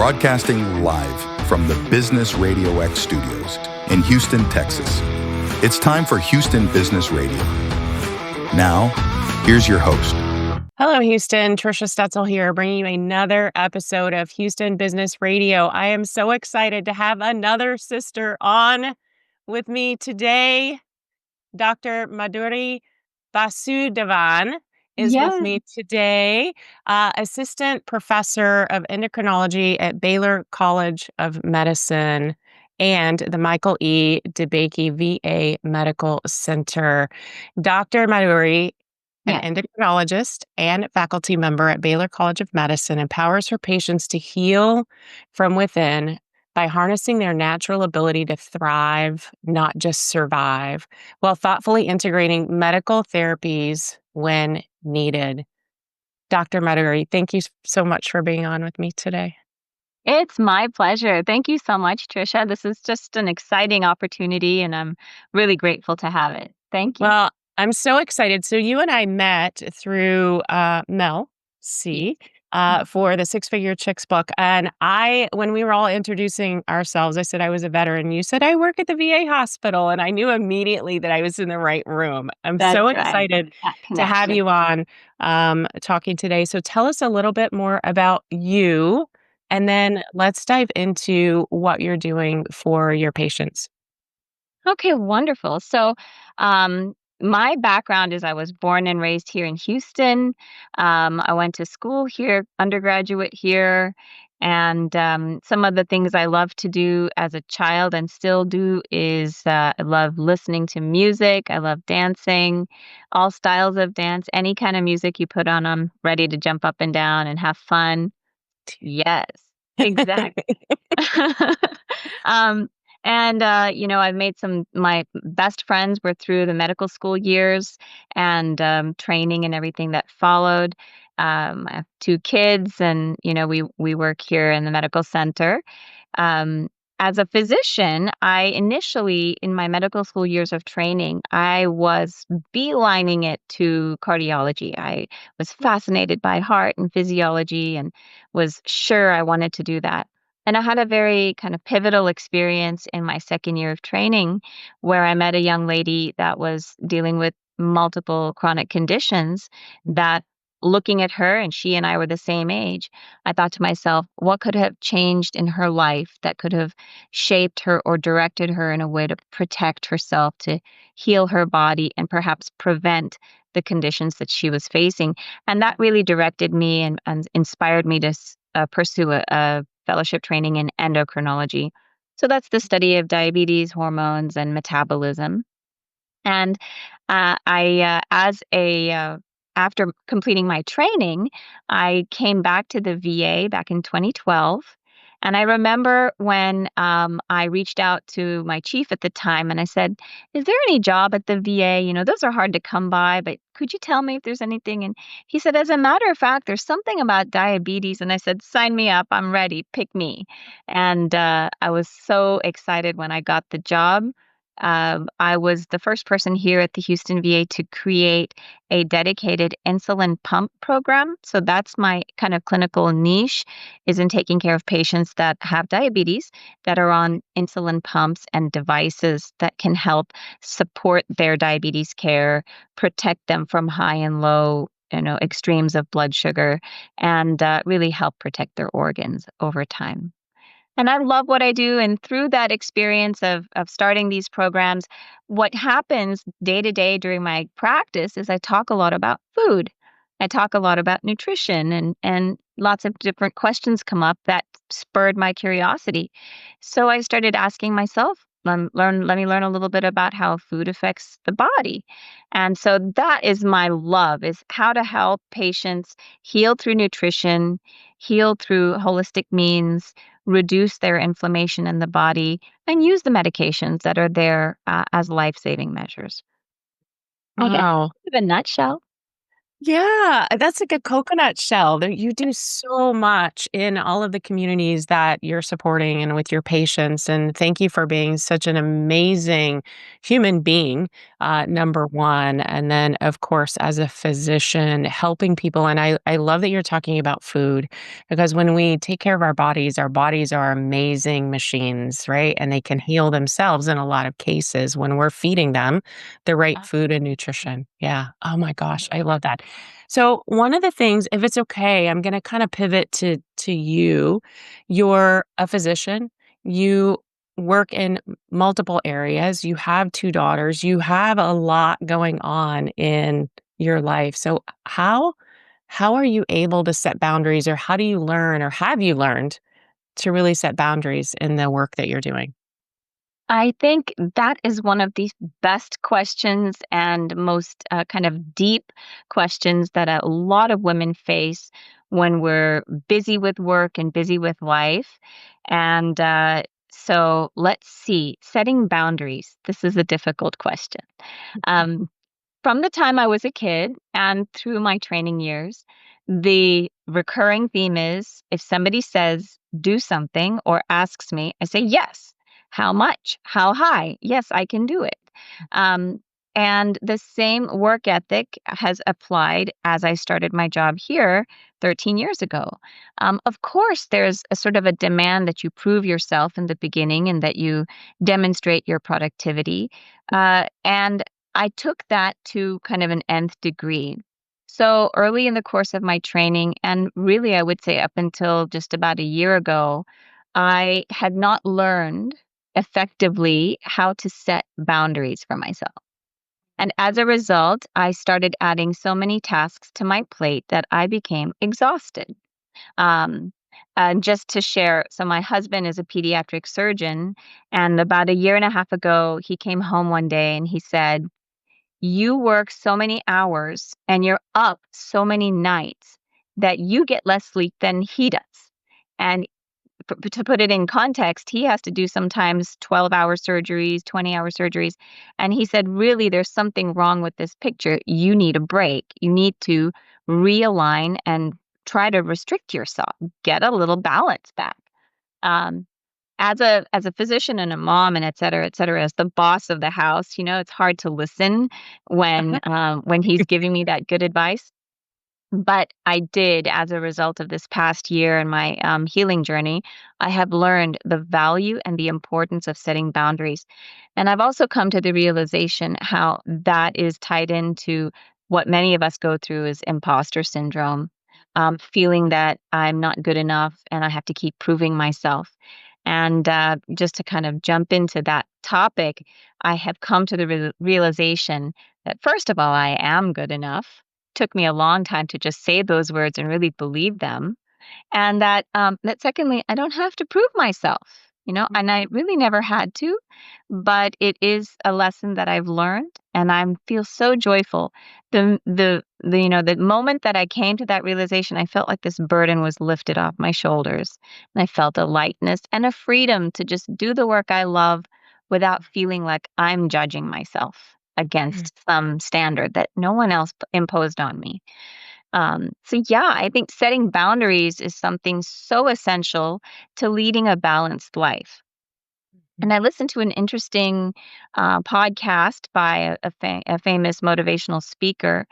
broadcasting live from the Business Radio X studios in Houston, Texas. It's time for Houston Business Radio. Now, here's your host. Hello, Houston. Trisha Stetzel here, bringing you another episode of Houston Business Radio. I am so excited to have another sister on with me today. Dr. Madhuri Vasudevan is with me today, assistant professor of endocrinology at Baylor College of Medicine and the Michael E. DeBakey VA Medical Center. Dr. Madhuri, an endocrinologist and faculty member at Baylor College of Medicine, empowers her patients to heal from within by harnessing their natural ability to thrive, not just survive, while thoughtfully integrating medical therapies when needed. Dr. Madhuri, thank you so much for being on with me today. It's my pleasure. Thank you so much, Trisha. This is just an exciting opportunity, and I'm really grateful to have it. Thank you. Well, I'm so excited. So you and I met through Mel C. For the Six-Figure-Chicks book. And when we were all introducing ourselves, I said I was a veteran. You said I work at the VA hospital, and I knew immediately that I was in the right room. I'm so excited to have you on talking today. So tell us a little bit more about you, and then let's dive into what you're doing for your patients. Okay, wonderful. So, my background is I was born and raised here in Houston. I went to school here, undergraduate here, and some of the things I love to do as a child and still do is I love listening to music. I love dancing, all styles of dance, any kind of music you put on, I'm ready to jump up and down and have fun. Yes, exactly. I've made my best friends were through the medical school years and training and everything that followed. I have two kids and, we work here in the medical center. As a physician, I initially, in my medical school years of training, I was beelining it to cardiology. I was fascinated by heart and physiology and was sure I wanted to do that. And I had a very kind of pivotal experience in my second year of training where I met a young lady that was dealing with multiple chronic conditions that looking at her, and she and I were the same age, I thought to myself, what could have changed in her life that could have shaped her or directed her in a way to protect herself, to heal her body, and perhaps prevent the conditions that she was facing. And that really directed me and inspired me to pursue a fellowship training in endocrinology. So that's the study of diabetes, hormones, and metabolism. And after completing my training, I came back to the VA back in 2012. And I remember when I reached out to my chief at the time and I said, is there any job at the VA? Those are hard to come by, but could you tell me if there's anything? And he said, as a matter of fact, there's something about diabetes. And I said, sign me up. I'm ready. Pick me. And I was so excited when I got the job. I was the first person here at the Houston VA to create a dedicated insulin pump program. So that's my kind of clinical niche, is in taking care of patients that have diabetes that are on insulin pumps and devices that can help support their diabetes care, protect them from high and low extremes of blood sugar, and really help protect their organs over time. And I love what I do. And through that experience of starting these programs, what happens day to day during my practice is I talk a lot about food. I talk a lot about nutrition and lots of different questions come up that spurred my curiosity. So I started asking myself, let me learn a little bit about how food affects the body. And so that is my love, is how to help patients heal through nutrition, heal through holistic means, reduce their inflammation in the body, and use the medications that are there as life-saving measures. Wow. In a nutshell. Yeah, that's like a coconut shell. That you do so much in all of the communities that you're supporting and with your patients. And thank you for being such an amazing human being, number one. And then, of course, as a physician, helping people. And I love that you're talking about food because when we take care of our bodies are amazing machines, right? And they can heal themselves in a lot of cases when we're feeding them the right food and nutrition. Yeah. Oh my gosh, I love that. So one of the things, if it's okay, I'm going to kind of pivot to you. You're a physician. You work in multiple areas. You have two daughters. You have a lot going on in your life. So how are you able to set boundaries, or how do you learn, or have you learned to really set boundaries in the work that you're doing? I think that is one of the best questions and most kind of deep questions that a lot of women face when we're busy with work and busy with life. And so let's see, setting boundaries. This is a difficult question. Um, from the time I was a kid and through my training years, the recurring theme is if somebody says, do something or asks me, I say, yes. How much? How high? Yes, I can do it. Um, and the same work ethic has applied as I started my job here 13 years ago. Of course, there's a sort of a demand that you prove yourself in the beginning and that you demonstrate your productivity. And I took that to kind of an nth degree. So early in the course of my training, and really I would say up until just about a year ago, I had not learned effectively how to set boundaries for myself. And as a result, I started adding so many tasks to my plate that I became exhausted. Um, and just to share, so my husband is a pediatric surgeon, and about a year and a half ago, he came home one day and he said, you work so many hours and you're up so many nights that you get less sleep than he does. And to put it in context, he has to do sometimes 12-hour surgeries, 20-hour surgeries. And he said, really, there's something wrong with this picture. You need a break. You need to realign and try to restrict yourself, get a little balance back. Um, as a physician and a mom and et cetera, as the boss of the house, it's hard to listen when he's giving me that good advice. But I did, as a result of this past year and my healing journey, I have learned the value and the importance of setting boundaries. And I've also come to the realization how that is tied into what many of us go through is imposter syndrome, feeling that I'm not good enough and I have to keep proving myself. And just to kind of jump into that topic, I have come to the realization that, first of all, I am good enough. Took me a long time to just say those words and really believe them. And that secondly, I don't have to prove myself, and I really never had to, but it is a lesson that I've learned, and I feel so joyful. The moment that I came to that realization, I felt like this burden was lifted off my shoulders, and I felt a lightness and a freedom to just do the work I love without feeling like I'm judging myself against some standard that no one else imposed on me. So yeah, I think setting boundaries is something so essential to leading a balanced life. And I listened to an interesting podcast by a famous motivational speaker.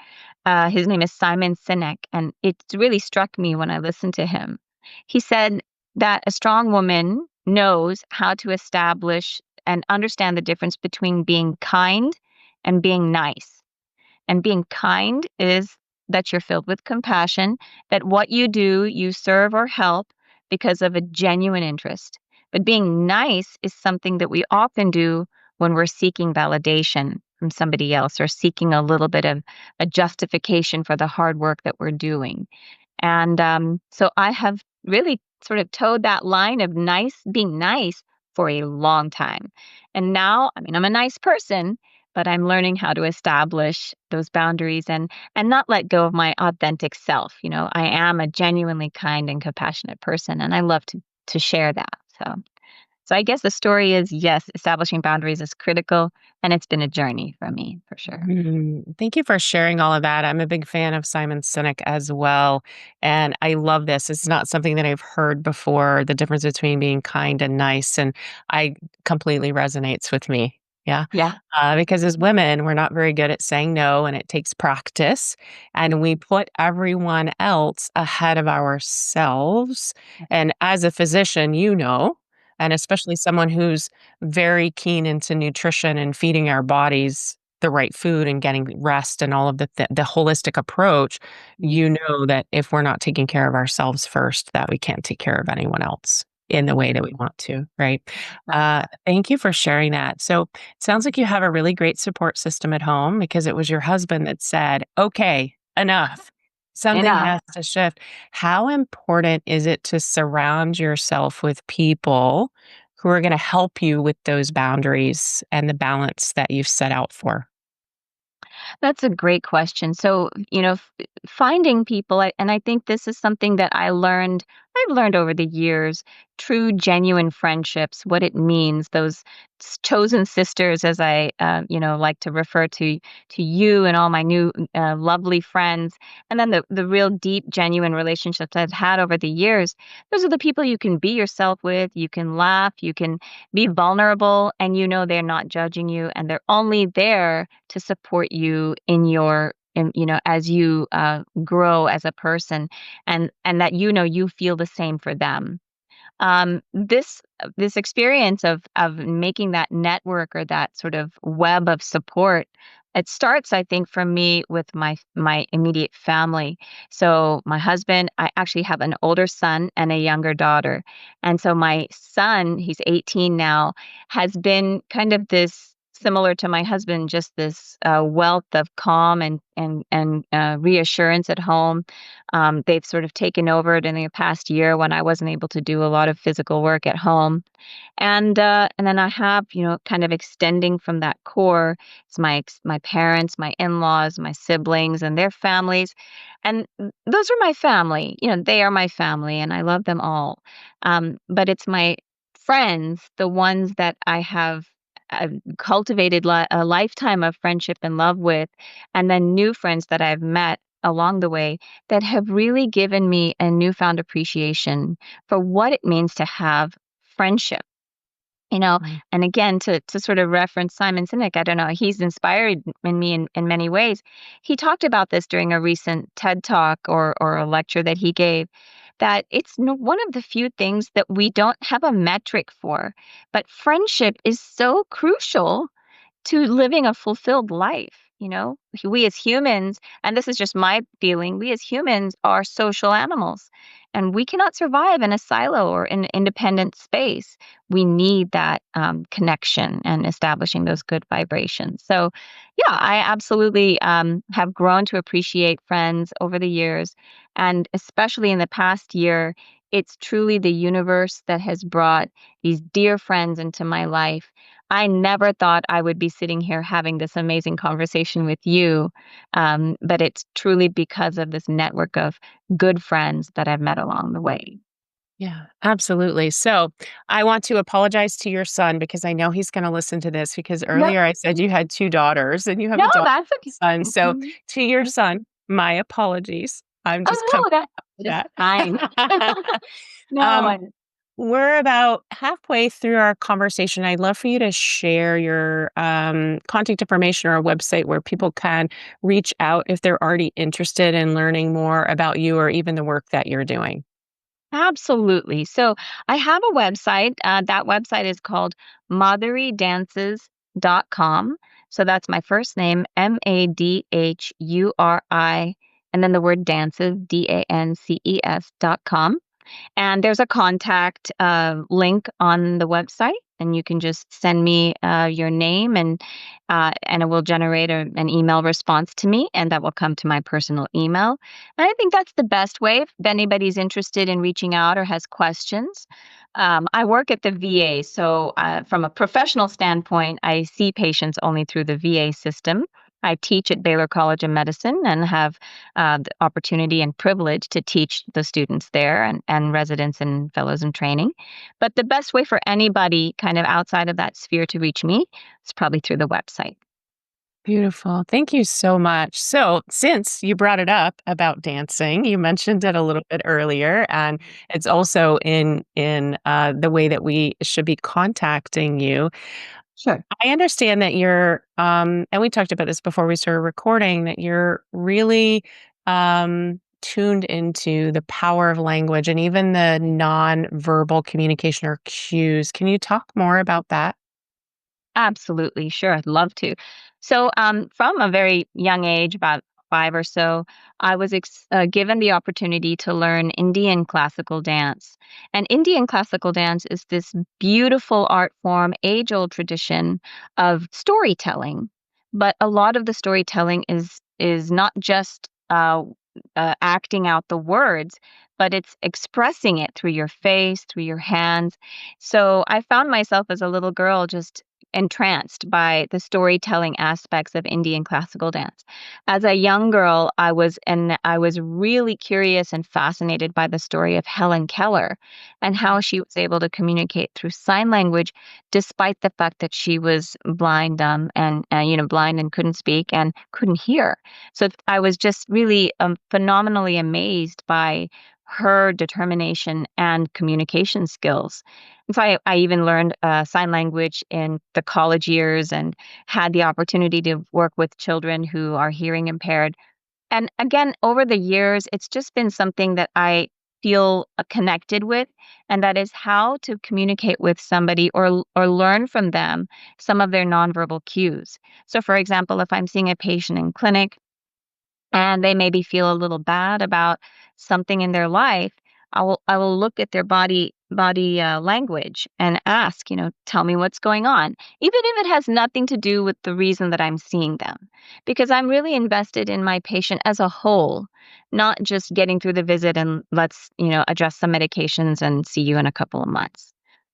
His name is Simon Sinek, and it really struck me when I listened to him. He said that a strong woman knows how to establish and understand the difference between being kind and being nice. And being kind is that you're filled with compassion, that what you do, you serve or help because of a genuine interest. But being nice is something that we often do when we're seeking validation from somebody else or seeking a little bit of a justification for the hard work that we're doing. And so I have really sort of towed that line of being nice for a long time. And now, I mean, I'm a nice person, but I'm learning how to establish those boundaries and not let go of my authentic self. I am a genuinely kind and compassionate person, and I love to share that. So I guess the story is, yes, establishing boundaries is critical, and it's been a journey for me, for sure. Thank you for sharing all of that. I'm a big fan of Simon Sinek as well. And I love this. It's not something that I've heard before, the difference between being kind and nice. And I completely resonates with me. Yeah. Yeah. Because as women, we're not very good at saying no, and it takes practice. And we put everyone else ahead of ourselves. And as a physician, and especially someone who's very keen into nutrition and feeding our bodies the right food and getting rest and all of the holistic approach, you know that if we're not taking care of ourselves first, that we can't take care of anyone else in the way that we want to, right? Thank you for sharing that. So it sounds like you have a really great support system at home because it was your husband that said, "Okay, enough. Something Enough. has to shift." How important is it to surround yourself with people who are gonna help you with those boundaries and the balance that you've set out for? That's a great question. So, finding people, and I think this is something that I've learned over the years, true, genuine friendships, what it means, those chosen sisters, as I, like to refer to you and all my new lovely friends, and then the real deep, genuine relationships I've had over the years. Those are the people you can be yourself with. You can laugh, you can be vulnerable, and they're not judging you, and they're only there to support you as you grow as a person, and that you feel the same for them. This experience of making that network or that sort of web of support, it starts, I think, for me with my immediate family. So my husband, I actually have an older son and a younger daughter, and so my son, he's 18 now, has been kind of this similar to my husband, just this wealth of calm and reassurance at home. They've sort of taken over it in the past year when I wasn't able to do a lot of physical work at home. And then I have, kind of extending from that core, it's my parents, my in-laws, my siblings and their families. And those are my family. They are my family and I love them all. But it's my friends, the ones that I have cultivated a lifetime of friendship and love with, and then new friends that I've met along the way that have really given me a newfound appreciation for what it means to have friendship. Mm. And again, to sort of reference Simon Sinek, I don't know, he's inspired in me in many ways. He talked about this during a recent TED Talk or a lecture that he gave, that it's one of the few things that we don't have a metric for, but friendship is so crucial to living a fulfilled life. We as humans, and this is just my feeling, we as humans are social animals, and we cannot survive in a silo or in an independent space. We need that connection and establishing those good vibrations. So, yeah, I absolutely have grown to appreciate friends over the years, and especially in the past year. It's truly the universe that has brought these dear friends into my life. I never thought I would be sitting here having this amazing conversation with you, but it's truly because of this network of good friends that I've met along the way. Yeah, absolutely. So I want to apologize to your son because I know he's going to listen to this because No, earlier I said you had two daughters and you have no, a daughter that's okay. and son. So Mhm. to your son, my apologies. I'm just Oh, coming no, that's up fine. with that. No, um, we're about halfway through our conversation. I'd love for you to share your contact information or a website where people can reach out if they're already interested in learning more about you or even the work that you're doing. absolutely. So I have a website. That website is called madhuridances.com. So that's my first name, Madhuri, and then the word dances, dances.com. And there's a contact link on the website, and you can just send me your name, and it will generate an email response to me, and that will come to my personal email. And I think that's the best way if anybody's interested in reaching out or has questions. I work at the VA, so from a professional standpoint, I see patients only through the VA system. I teach at Baylor College of Medicine and have the opportunity and privilege to teach the students there and residents and fellows in training. But the best way for anybody kind of outside of that sphere to reach me is probably through the website. Beautiful. Thank you so much. So, since you brought it up about dancing, you mentioned it a little bit earlier, and it's also in the way that we should be contacting you. Sure. I understand that you're, and we talked about this before we started recording, that you're really tuned into the power of language and even the nonverbal communication or cues. Can you talk more about that? Absolutely. Sure. I'd love to. So, from a very young age, about five or so, I was given the opportunity to learn Indian classical dance. And Indian classical dance is this beautiful art form, age old tradition of storytelling. But a lot of the storytelling is not just acting out the words, but it's expressing it through your face, through your hands. So I found myself as a little girl just entranced by the storytelling aspects of Indian classical dance. As a young girl, I was really curious and fascinated by the story of Helen Keller and how she was able to communicate through sign language despite the fact that she was blind, and blind and couldn't speak and couldn't hear. So I was just really phenomenally amazed by her determination and communication skills. And so I even learned sign language in the college years and had the opportunity to work with children who are hearing impaired. And again, over the years, it's just been something that I feel connected with, and that is how to communicate with somebody or learn from them some of their nonverbal cues. So, for example, if I'm seeing a patient in clinic and they maybe feel a little bad about something in their life, I will look at their body language and ask, tell me what's going on, even if it has nothing to do with the reason that I'm seeing them, because I'm really invested in my patient as a whole, not just getting through the visit and let's adjust some medications and see you in a couple of months.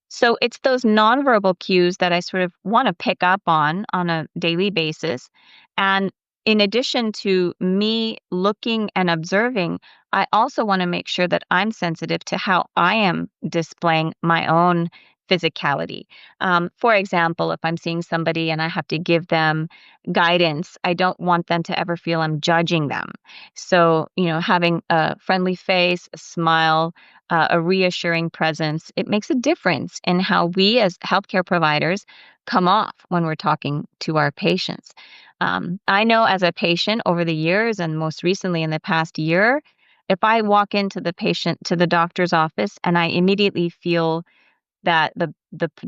So it's those nonverbal cues that I sort of want to pick up on a daily basis. And in addition to me looking and observing, I also want to make sure that I'm sensitive to how I am displaying my own physicality. For example, if I'm seeing somebody and I have to give them guidance, I don't want them to ever feel I'm judging them. So, having a friendly face, a smile, a reassuring presence, it makes a difference in how we as healthcare providers come off when we're talking to our patients. I know as a patient over the years, and most recently in the past year, if I walk into the doctor's office and I immediately feel that the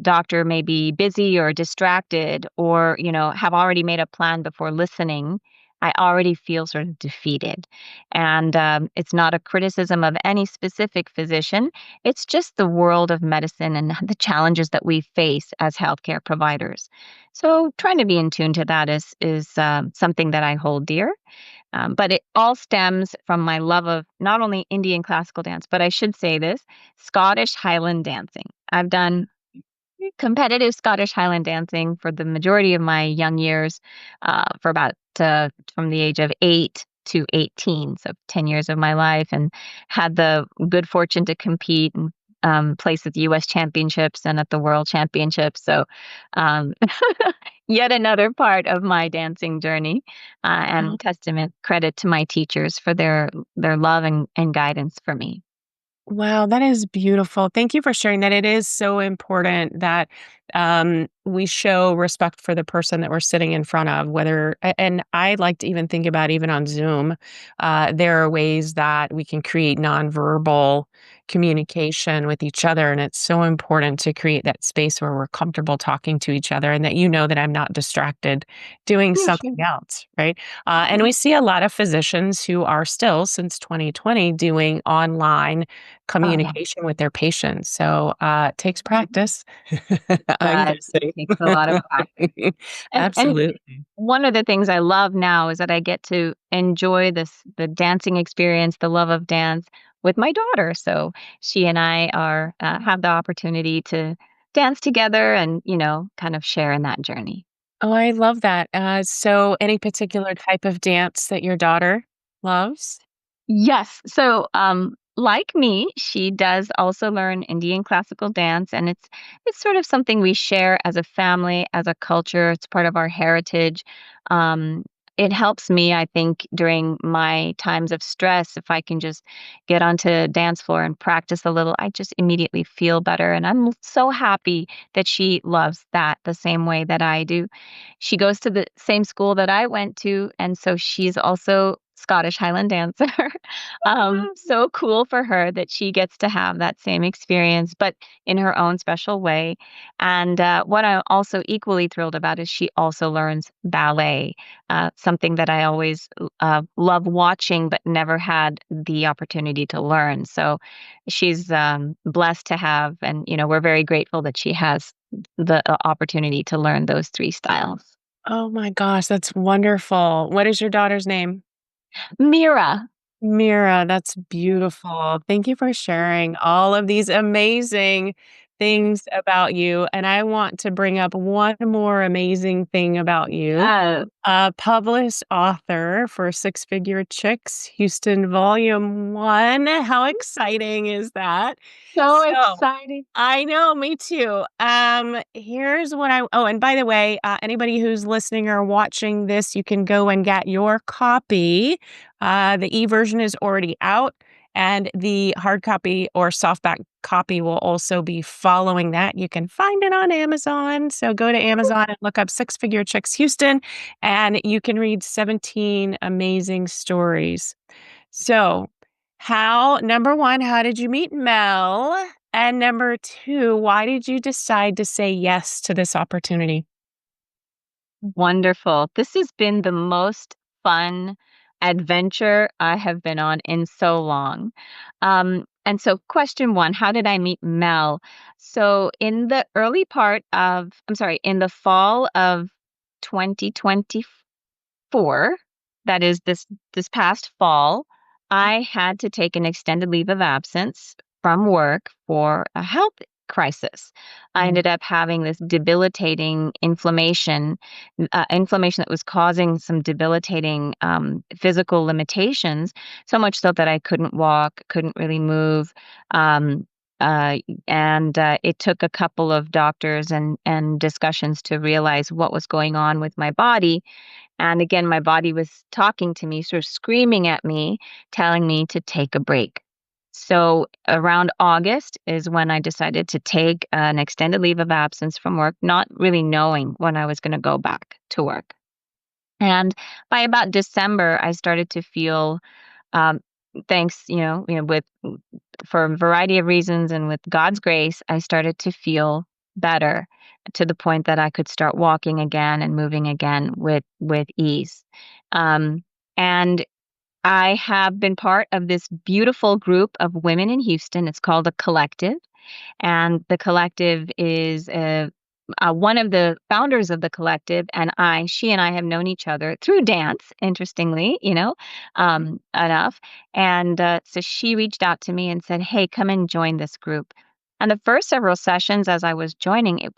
doctor may be busy or distracted or, have already made a plan before listening, I already feel sort of defeated. And it's not a criticism of any specific physician. It's just the world of medicine and the challenges that we face as healthcare providers. So trying to be in tune to that is something that I hold dear. But it all stems from my love of not only Indian classical dance, but I should say this, Scottish Highland dancing. I've done competitive Scottish Highland dancing for the majority of my young years, for about from the age of 8 to 18, so 10 years of my life, and had the good fortune to compete and place at the U.S. Championships and at the World Championships. So, um, yet another part of my dancing journey, and testament credit to my teachers for their love and guidance for me. Wow, that is beautiful. Thank you for sharing that. It is so important that we show respect for the person that we're sitting in front of, and I like to even think about even on Zoom, there are ways that we can create nonverbal communication with each other. And it's so important to create that space where we're comfortable talking to each other and that that I'm not distracted doing Yeah, sure. something else, right? And we see a lot of physicians who are still, since 2020, doing online Oh, yeah. communication with their patients. So, it takes practice, I'm Does. It guessing. takes a lot of practice. And Absolutely. one of the things I love now is that I get to enjoy the dancing experience, the love of dance with my daughter. So she and I are have the opportunity to dance together and, kind of share in that journey. Oh, I love that. So any particular type of dance that your daughter loves? Yes. So, like me, she does also learn Indian classical dance, and it's sort of something we share as a family, as a culture. It's part of our heritage. Um, it helps me, I think, during my times of stress. If I can just get onto a dance floor and practice a little, I just immediately feel better. And I'm so happy that she loves that the same way that I do. She goes to the same school that I went to, and so she's also Scottish Highland dancer. So cool for her that she gets to have that same experience, but in her own special way. And what I'm also equally thrilled about is she also learns ballet, something that I always love watching, but never had the opportunity to learn. So she's blessed to have, and we're very grateful that she has the opportunity to learn those three styles. Oh my gosh, that's wonderful. What is your daughter's name? Mira. Mira, that's beautiful. Thank you for sharing all of these amazing things about you. And I want to bring up one more amazing thing about you. Uh, A published author for Six Figure Chicks, Houston Volume 1. How exciting is that? so So exciting. I know, me too. Here's what oh, and by the way, anybody who's listening or watching this, you can go and get your copy. The e-version is already out, and the hard copy or softback copy will also be following that. You can find it on Amazon. So go to Amazon and look up Six Figure Chicks Houston, and you can read 17 amazing stories. So, number one, how did you meet Mel? And number two, why did you decide to say yes to this opportunity? Wonderful. This has been the most fun adventure I have been on in so long. And so, question one, how did I meet Mel? So, in the early part of, I'm sorry, in the fall of 2024, that is this past fall, I had to take an extended leave of absence from work for a health crisis. I Mm. ended up having this debilitating inflammation that was causing some debilitating physical limitations, so much so that I couldn't walk, couldn't really move. Um, and it took a couple of doctors and discussions to realize what was going on with my body. And again, my body was talking to me, sort of screaming at me, telling me to take a break. So around August is when I decided to take an extended leave of absence from work, not really knowing when I was going to go back to work. And by about December, I started to feel, um, thanks, with for a variety of reasons and with God's grace, I started to feel better to the point that I could start walking again and moving again with ease. Um, and I have been part of this beautiful group of women in Houston. It's called a collective, and the collective is one of the founders of the collective, and she and I have known each other through dance, interestingly, enough. And so she reached out to me and said, "Hey, come and join this group." And the first several sessions, as I was joining, it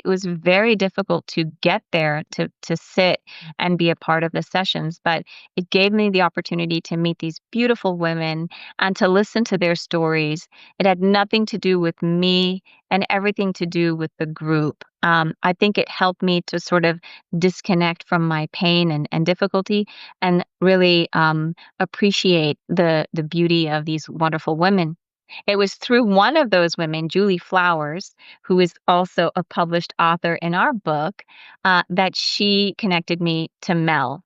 was very difficult to get there to sit and be a part of the sessions, but it gave me the opportunity to meet these beautiful women and to listen to their stories. It had nothing to do with me and everything to do with the group. I think it helped me to sort of disconnect from my pain and difficulty and really appreciate the beauty of these wonderful women. It was through one of those women, Julie Flowers, who is also a published author in our book, that she connected me to Mel.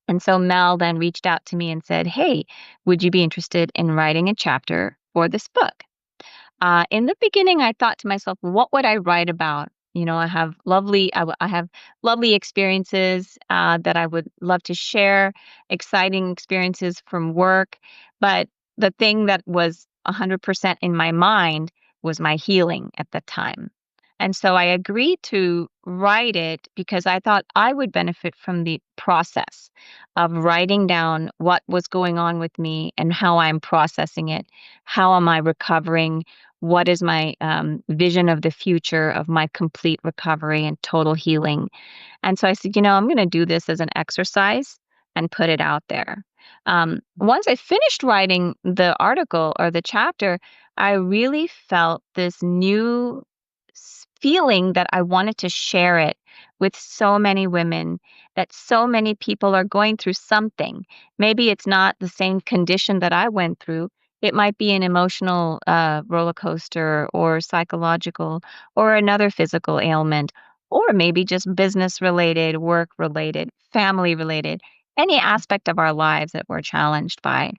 And so Mel then reached out to me and said, "Hey, would you be interested in writing a chapter for this book?" In the beginning, I thought to myself, what would I write about? I have lovely experiences that I would love to share, exciting experiences from work. But the thing that was 100% in my mind was my healing at the time. And so I agreed to write it because I thought I would benefit from the process of writing down what was going on with me and how I'm processing it. How am I recovering? what is my vision of the future of my complete recovery and total healing. And so I said, I'm going to do this as an exercise and put it out there. Once I finished writing the article or the chapter, I really felt this new feeling that I wanted to share it with so many women, that so many people are going through something. Maybe it's not the same condition that I went through. It might be an emotional roller coaster or psychological or another physical ailment, or maybe just business related, work related, family related, any aspect of our lives that we're challenged by.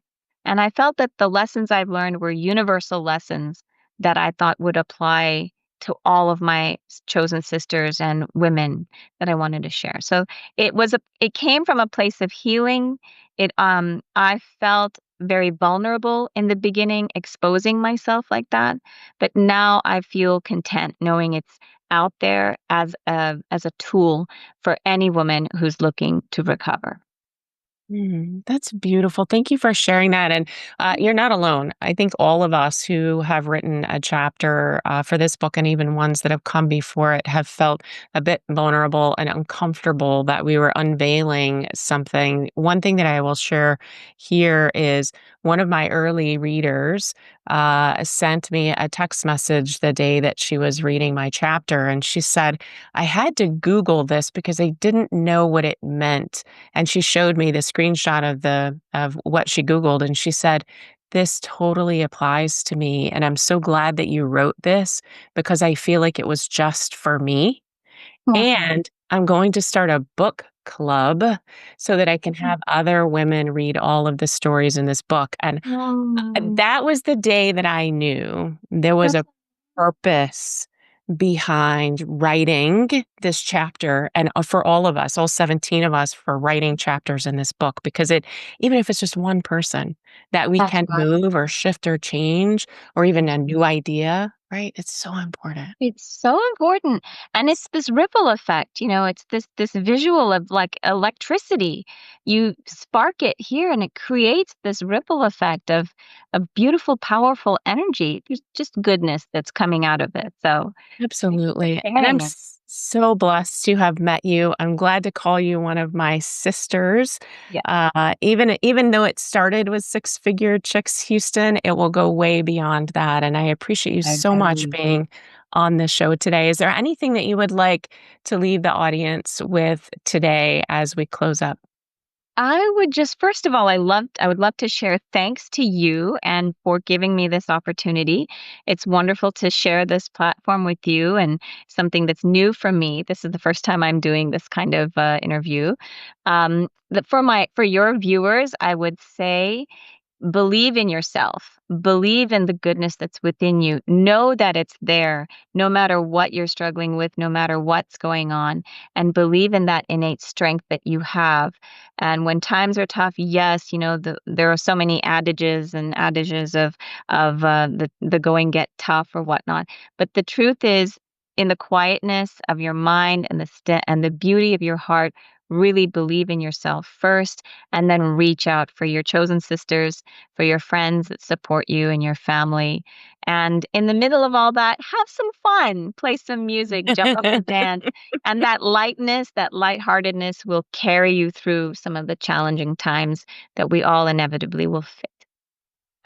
And I felt that the lessons I've learned were universal lessons that I thought would apply to all of my chosen sisters and women that I wanted to share. So it came from a place of healing. I felt very vulnerable in the beginning exposing myself like that, but now I feel content knowing it's out there as a tool for any woman who's looking to recover. That's beautiful. Thank you for sharing that. And you're not alone. I think all of us who have written a chapter for this book and even ones that have come before it have felt a bit vulnerable and uncomfortable that we were unveiling something. One thing that I will share here is one of my early readers sent me a text message the day that she was reading my chapter. And she said, I had to Google this because I didn't know what it meant. And she showed me the screenshot of what she Googled, and she said, "This totally applies to me, and I'm so glad that you wrote this because I feel like it was just for me, Mhm. and I'm going to start a book club so that I can have other women read all of the stories in this book." And Mm, that was the day that I knew there was that's a purpose behind writing this chapter and for all of us, all 17 of us, for writing chapters in this book because even if it's just one person that we that's can right. move or shift or change or even a new idea, right? It's so important. It's so important. And it's this ripple effect, it's this visual of like electricity. You spark it here and it creates this ripple effect of beautiful, powerful energy. There's just goodness that's coming out of it. So thank you for Absolutely. And I'm sharing it. so blessed to have met you. I'm glad to call you one of my sisters. Yeah, Even though it started with Six Figure Chicks Houston, it will go way beyond that. And I appreciate you I so much agree. being on the show today. Is there anything that you would like to leave the audience with today as we close up? I would just first of all, I would love to share thanks to you and for giving me this opportunity. It's wonderful to share this platform with you and something that's new for me. This is the first time I'm doing this kind of interview. For your viewers, I would say believe in yourself. Believe in the goodness that's within you. Know that it's there, no matter what you're struggling with, no matter what's going on, and believe in that innate strength that you have. And when times are tough, yes, there are so many adages of the going get tough or whatnot. But the truth is, in the quietness of your mind and and the beauty of your heart, really believe in yourself first, and then reach out for your chosen sisters, for your friends that support you and your family. And in the middle of all that, have some fun, play some music, jump up and dance. And that lightness, that lightheartedness will carry you through some of the challenging times that we all inevitably will face.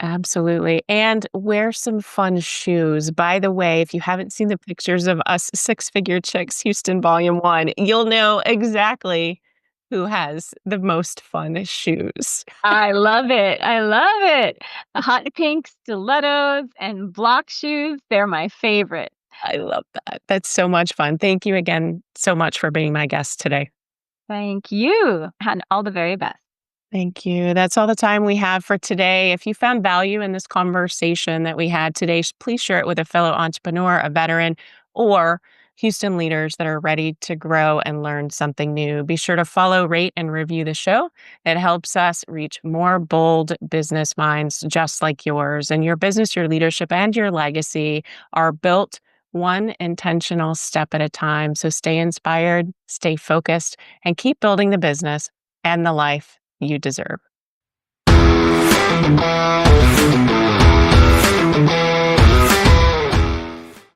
Absolutely. And wear some fun shoes. By the way, if you haven't seen the pictures of us Six Figure Chicks Houston Volume 1, you'll know exactly who has the most fun shoes. I love it. I love it. The hot pink stilettos and block shoes, they're my favorite. I love that. That's so much fun. Thank you again so much for being my guest today. Thank you. And all the very best. Thank you. That's all the time we have for today. If you found value in this conversation that we had today, please share it with a fellow entrepreneur, a veteran, or Houston leaders that are ready to grow and learn something new. Be sure to follow, rate, and review the show. It helps us reach more bold business minds just like yours. And your business, your leadership, and your legacy are built one intentional step at a time. So stay inspired, stay focused, and keep building the business and the life you deserve.